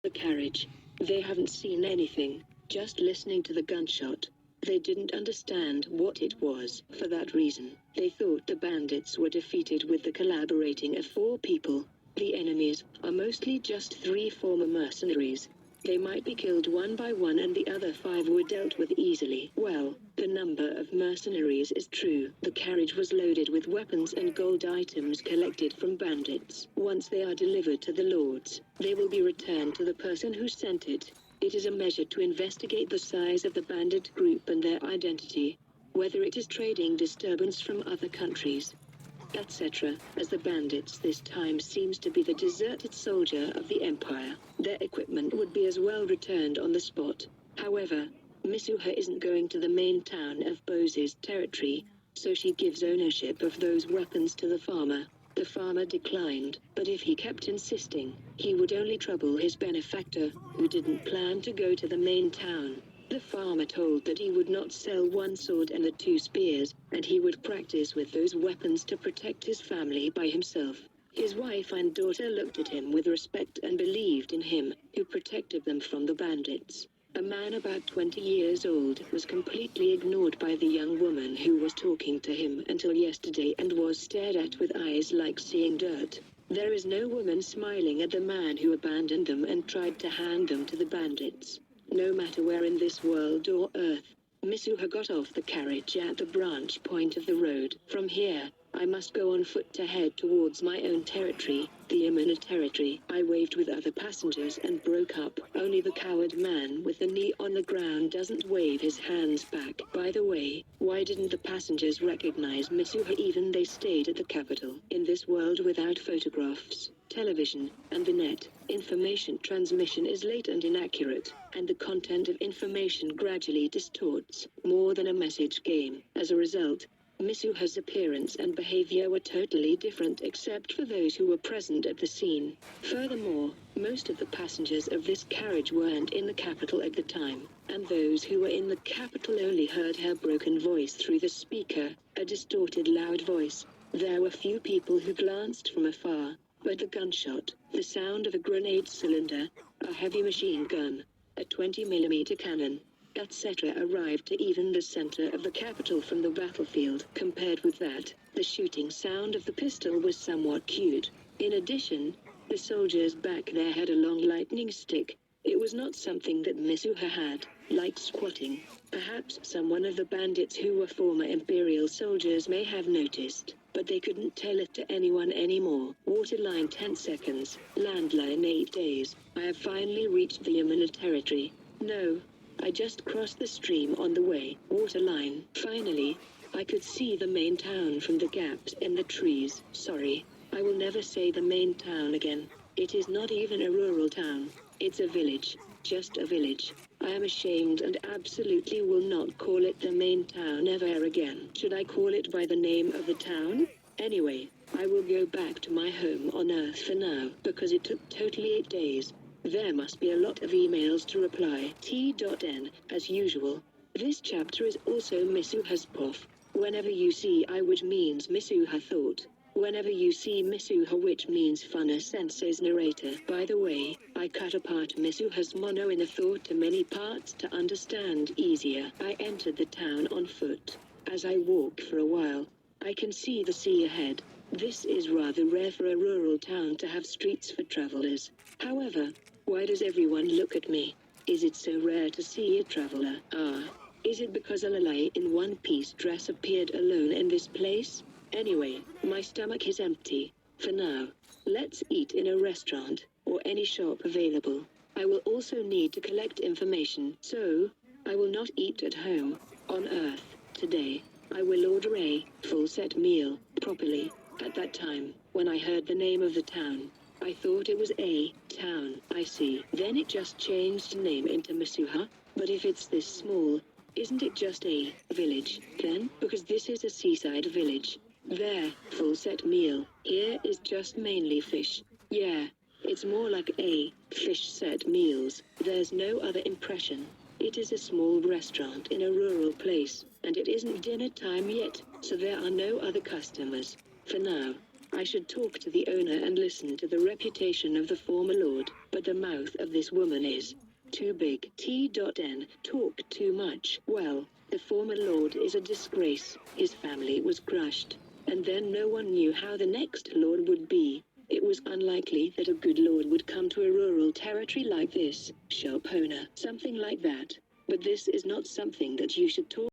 the carriage. They haven't seen anything, just listening to the gunshot. They didn't understand what it was. For that reason, they thought the bandits were defeated with the collaborating of 4 people. The enemies are mostly just 3 former mercenaries. They might be killed one by one and the other 5 were dealt with easily. Well, the number of mercenaries is true. The carriage was loaded with weapons and gold items collected from bandits. Once they are delivered to the lords, they will be returned to the person who sent it. It is a measure to investigate the size of the bandit group and their identity, whether it is trading disturbance from other countries, etc. As the bandits this time seems to be the deserted soldier of the Empire, their equipment would be as well returned on the spot. However, Misuha isn't going to the main town of Bose's territory, so she gives ownership of those weapons to the farmer. The farmer declined, but if he kept insisting, he would only trouble his benefactor, who didn't plan to go to the main town. The farmer told that he would not sell 1 sword and the 2 spears, and he would practice with those weapons to protect his family by himself. His wife and daughter looked at him with respect and believed in him, who protected them from the bandits. A man about 20 years old was completely ignored by the young woman who was talking to him until yesterday and was stared at with eyes like seeing dirt. There is no woman smiling at the man who abandoned them and tried to hand them to the bandits. No matter where in this world or earth, Misuha got off the carriage at the branch point of the road. From here, I must go on foot to head towards my own territory, the Imina territory. I waved with other passengers and broke up. Only the coward man with the knee on the ground doesn't wave his hands back. By the way, why didn't the passengers recognize Misuha even they stayed at the capital? In this world without photographs, television, and the net, information transmission is late and inaccurate, and the content of information gradually distorts, more than a message game. As a result, Misuha's appearance and behavior were totally different except for those who were present at the scene. Furthermore, most of the passengers of this carriage weren't in the capital at the time, and those who were in the capital only heard her broken voice through the speaker, a distorted loud voice. There were few people who glanced from afar, but the gunshot, the sound of a grenade cylinder, a heavy machine gun, a 20mm cannon, etc. arrived to even the center of the capital from the battlefield. Compared with that, the shooting sound of the pistol was somewhat cute. In addition, the soldiers back there had a long lightning stick. It was not something that Misuha had, like squatting. Perhaps someone of the bandits who were former Imperial soldiers may have noticed, but they couldn't tell it to anyone anymore. Waterline 10 seconds, landline 8 days. I have finally reached the Yamuna territory. No, I just crossed the stream on the way. Waterline. Finally, I could see the main town from the gaps in the trees. Sorry, I will never say the main town again. It is not even a rural town. It's a village. Just a village. I am ashamed and absolutely will not call it the main town ever again. Should I call it by the name of the town? Anyway, I will go back to my home on Earth for now, because it took totally 8 days. There must be a lot of emails to reply. T.N. As usual. This chapter is also Misuha's POF. Whenever you see I which means Misuha thought. Whenever you see Misuha which means Funner Sensei's narrator. By the way, I cut apart Misuha's mono in a thought to many parts to understand easier. I entered the town on foot. As I walk for a while, I can see the sea ahead. This is rather rare for a rural town to have streets for travelers. However, why does everyone look at me? Is it so rare to see a traveler? Is it because a Lalai in one-piece dress appeared alone in this place? Anyway, my stomach is empty. For now, let's eat in a restaurant, or any shop available. I will also need to collect information, so I will not eat at home, on Earth, today. I will order a full-set meal, properly. At that time, when I heard the name of the town, I thought it was a town. I see. Then it just changed name into Misuha? But if it's this small, isn't it just a village, then? Because this is a seaside village. There, full set meal. Here is just mainly fish. Yeah, it's more like a fish set meals. There's no other impression. It is a small restaurant in a rural place, and it isn't dinner time yet, so there are no other customers. For now. I should talk to the owner and listen to the reputation of the former lord, but the mouth of this woman is too big. T.N. Talk too much. Well, the former lord is a disgrace. His family was crushed. And then no one knew how the next lord would be. It was unlikely that a good lord would come to a rural territory like this. Shop owner. Something like that. But this is not something that you should talk